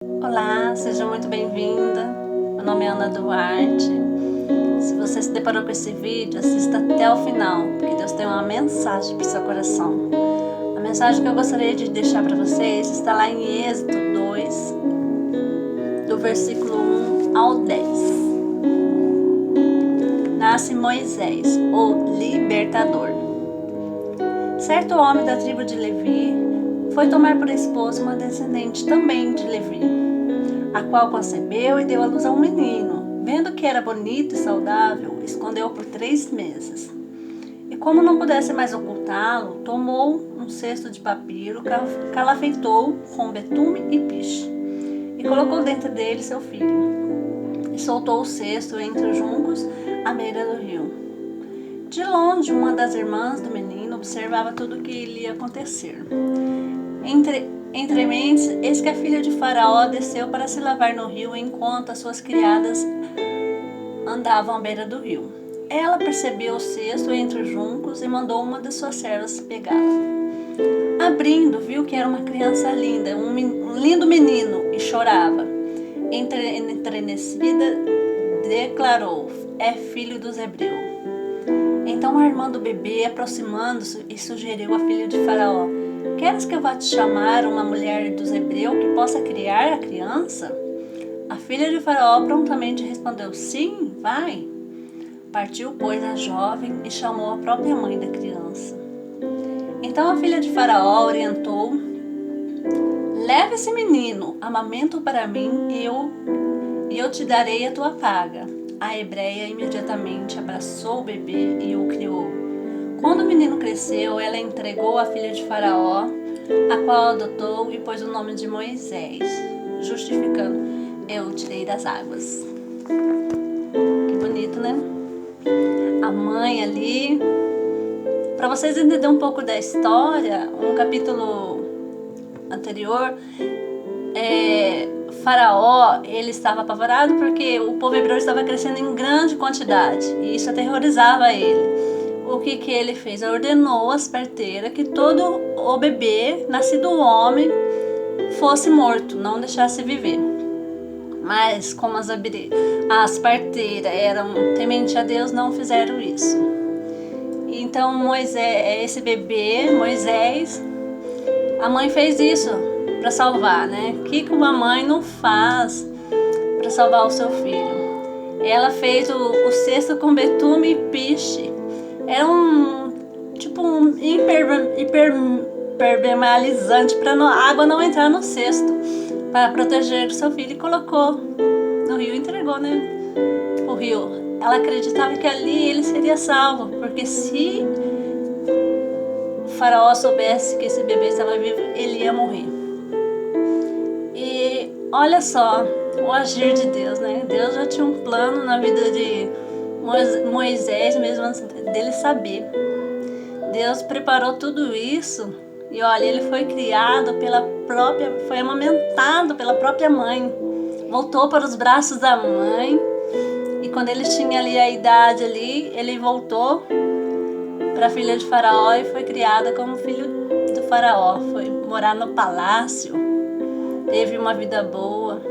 Olá, seja muito bem-vinda. Meu nome é Ana Duarte. Se você se deparou com esse vídeo, assista até o final, porque Deus tem uma mensagem para o seu coração. A mensagem que eu gostaria de deixar para vocês está lá em Êxodo 2, do versículo 1 ao 10. Nasce Moisés, o libertador. Certo homem da tribo de Levi foi tomar por esposa uma descendente também de Levi, a qual concebeu e deu à luz a um menino. Vendo que era bonito e saudável, escondeu-o por 3 meses. E como não pudesse mais ocultá-lo, tomou um cesto de papiro, calafetou com betume e piche, e colocou dentro dele seu filho. E soltou o cesto entre os juncos à beira do rio. De longe, uma das irmãs do menino observava tudo o que lhe ia acontecer. Entre mentes, eis que a filha de Faraó desceu para se lavar no rio, enquanto as suas criadas andavam à beira do rio. Ela percebeu o cesto entre os juncos e mandou uma das suas servas pegá-la. Abrindo, viu que era uma criança linda, um lindo menino, e chorava. Enternecida, declarou: é filho dos hebreus. Então a irmã do bebê, aproximando-se, e sugeriu à filha de Faraó: queres que eu vá te chamar uma mulher dos hebreus que possa criar a criança? A filha de Faraó prontamente respondeu: sim, vai. Partiu, pois, a jovem e chamou a própria mãe da criança. Então a filha de Faraó orientou: leva esse menino, amamenta-o para mim, e eu te darei a tua paga. A hebreia imediatamente abraçou o bebê e o criou. Quando o menino cresceu, ela entregou a filha de Faraó, a qual adotou e pôs o nome de Moisés, justificando: eu o tirei das águas. Que bonito, né? A mãe ali. Para vocês entenderem um pouco da história, um capítulo anterior, Faraó, ele estava apavorado porque o povo hebreu estava crescendo em grande quantidade e isso aterrorizava ele. O que ele fez? Ordenou às parteiras que todo o bebê nascido homem fosse morto, não deixasse viver. Mas como as parteiras eram tementes a Deus, não fizeram isso. Então esse bebê, Moisés, a mãe fez isso para salvar, né? O que uma mãe não faz para salvar o seu filho? Ela fez o cesto com betume e piche. Era um impermeabilizante para a água não entrar no cesto, para proteger o seu filho, e colocou no rio e entregou, né? O rio. Ela acreditava que ali ele seria salvo, porque se o Faraó soubesse que esse bebê estava vivo, ele ia morrer. E olha só o agir de Deus, né? Deus já tinha um plano na vida de Moisés, mesmo antes dele saber. Deus preparou tudo isso e olha, ele foi criado foi amamentado pela própria mãe. Voltou para os braços da mãe e quando ele tinha ali a idade ali, ele voltou para a filha de Faraó e foi criada como filho do Faraó. Foi morar no palácio, teve uma vida boa.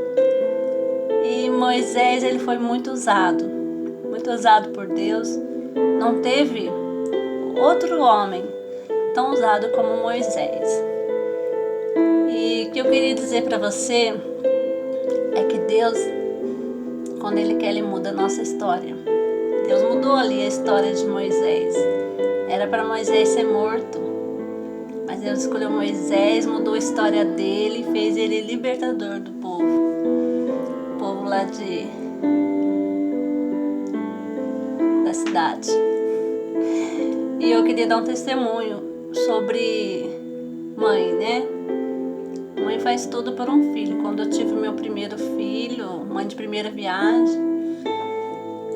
E Moisés, ele foi muito usado por Deus. Não teve outro homem tão usado como Moisés. E o que eu queria dizer para você é que Deus, quando Ele quer, Ele muda a nossa história. Deus mudou ali a história de Moisés. Era para Moisés ser morto, mas Deus escolheu Moisés, mudou a história dele e fez ele libertador do povo. O povo lá da cidade. E eu queria dar um testemunho sobre mãe, né? Mãe faz tudo por um filho. Quando eu tive meu primeiro filho, mãe de primeira viagem,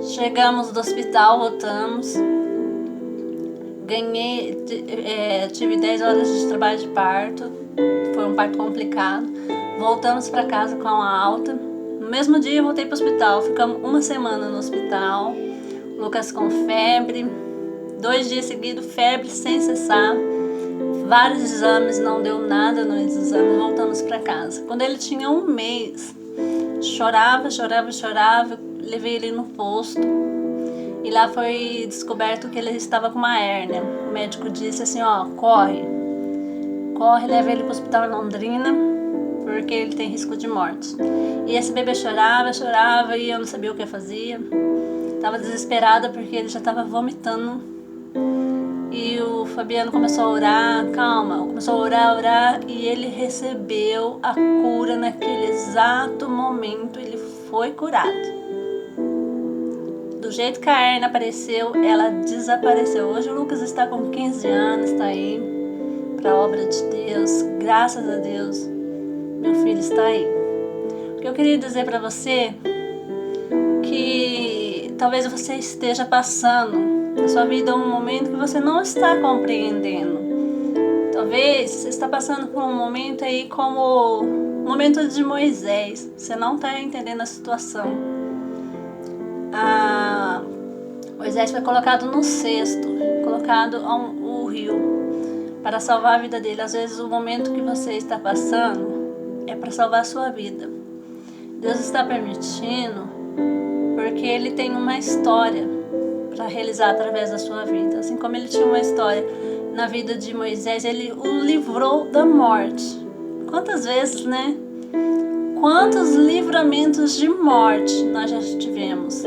chegamos do hospital, voltamos, tive 10 horas de trabalho de parto, foi um parto complicado. Voltamos para casa com a alta. No mesmo dia eu voltei para o hospital, ficamos 1 semana no hospital. Lucas com febre, 2 dias seguidos, febre sem cessar, vários exames, não deu nada nos exames, voltamos para casa. Quando ele tinha 1 mês, chorava, levei ele no posto e lá foi descoberto que ele estava com uma hérnia. O médico disse assim, ó, corre, leva ele para o hospital em Londrina, porque ele tem risco de morte. E esse bebê chorava e eu não sabia o que fazia. Estava desesperada porque ele já estava vomitando. E o Fabiano começou a orar, começou a orar e ele recebeu a cura naquele exato momento, ele foi curado. Do jeito que a hérnia apareceu, ela desapareceu. Hoje o Lucas está com 15 anos, está aí para a obra de Deus, graças a Deus, meu filho está aí. O que eu queria dizer para você, que talvez você esteja passando na sua vida um momento que você não está compreendendo. Talvez você está passando por um momento aí como o momento de Moisés. Você não está entendendo a situação. Moisés foi colocado no cesto, colocado ao rio para salvar a vida dele. Às vezes o momento que você está passando é para salvar a sua vida. Deus está permitindo porque Ele tem uma história para realizar através da sua vida. Assim como Ele tinha uma história na vida de Moisés, Ele o livrou da morte. Quantas vezes, né? Quantos livramentos de morte nós já tivemos?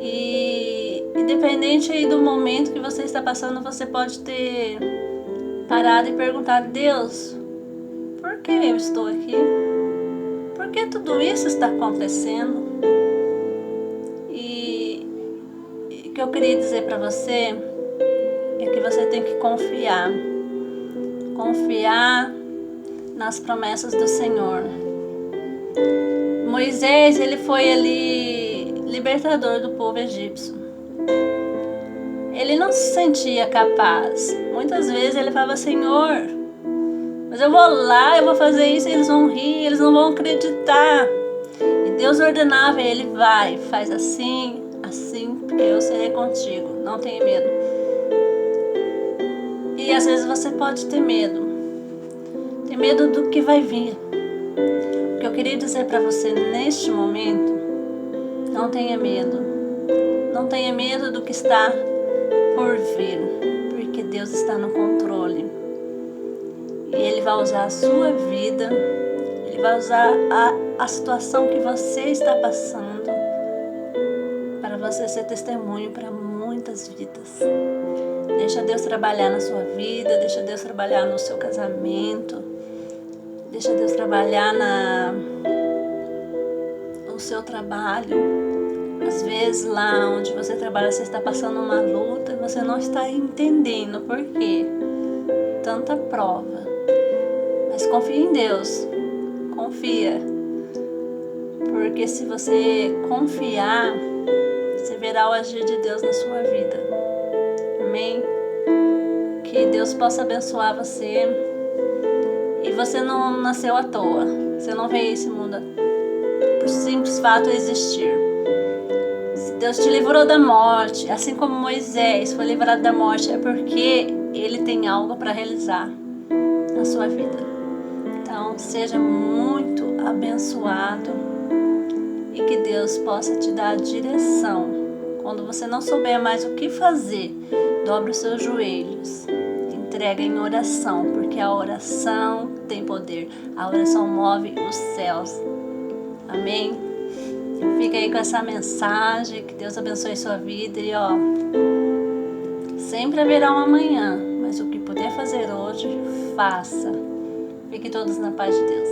E independente aí do momento que você está passando, você pode ter parado e perguntado, Deus, por que eu estou aqui? Por que tudo isso está acontecendo? E o que eu queria dizer para você é que você tem que confiar nas promessas do Senhor. Moisés, ele foi ali libertador do povo egípcio. Ele não se sentia capaz. Muitas vezes ele falava, Senhor, mas eu vou lá, eu vou fazer isso, eles vão rir, eles não vão acreditar. E Deus ordenava, ele vai, faz assim, porque eu serei contigo, não tenha medo. E às vezes você pode ter medo. Tem medo do que vai vir. O que eu queria dizer para você neste momento, não tenha medo. Não tenha medo do que está por vir, porque Deus está no controle. E Ele vai usar a sua vida, Ele vai usar a situação que você está passando para você ser testemunho para muitas vidas. Deixa Deus trabalhar na sua vida, deixa Deus trabalhar no seu casamento, deixa Deus trabalhar no seu trabalho. Às vezes lá onde você trabalha você está passando uma luta e você não está entendendo por quê. Tanta prova. Mas confia em Deus. Confia. Porque se você confiar, você verá o agir de Deus na sua vida. Amém? Que Deus possa abençoar você. E você não nasceu à toa. Você não veio esse mundo por simples fato de existir. Se Deus te livrou da morte, assim como Moisés foi livrado da morte, é porque Ele tem algo para realizar na sua vida. Então, seja muito abençoado e que Deus possa te dar a direção. Quando você não souber mais o que fazer, dobre os seus joelhos, entrega em oração, porque a oração tem poder. A oração move os céus. Amém? Fica aí com essa mensagem, que Deus abençoe sua vida e sempre haverá um amanhã, mas o que puder fazer hoje, faça. Fiquem todos na paz de Deus.